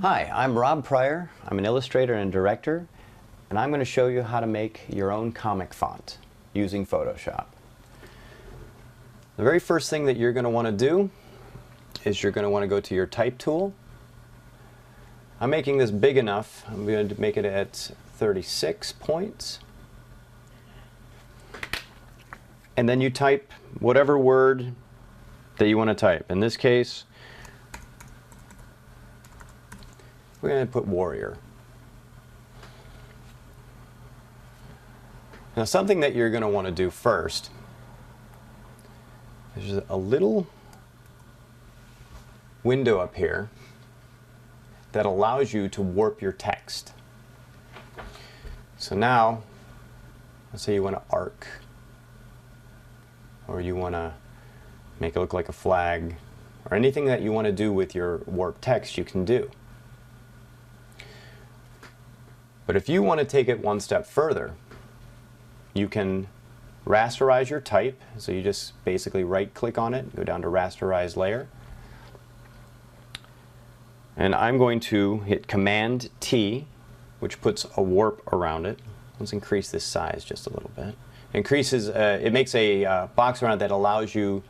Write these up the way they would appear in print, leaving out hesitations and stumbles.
Hi, I'm Rob Pryor. I'm an illustrator and director, and I'm going to show you how to make your own comic font using Photoshop. The very first thing that you're going to want to do is you're going to want to go to your type tool. I'm making this big enough. I'm going to make it at 36 points. And then you type whatever word that you want to type. In this case, we're going to put warrior. Now, something that you're going to want to do first is there's a little window up here that allows you to warp your text. So now, let's say you want to arc, or you want to make it look like a flag, or anything that you want to do with your warp text, you can do. But if you want to take it one step further, you can rasterize your type. So you just basically right-click on it, go down to Rasterize Layer. And I'm going to hit Command-T, which puts a warp around it. Let's increase this size just a little bit. It makes a box around it that allows you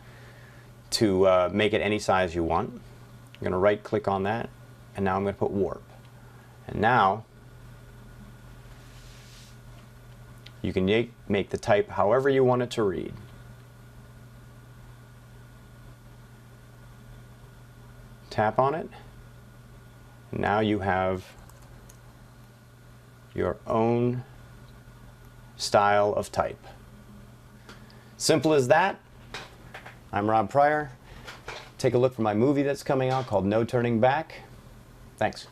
to make it any size you want. I'm going to right-click on that, and now I'm going to put Warp. And now, you can make the type however you want it to read. Tap on it. Now you have your own style of type. Simple as that. I'm Rob Pryor. Take a look for my movie that's coming out called No Turning Back. Thanks.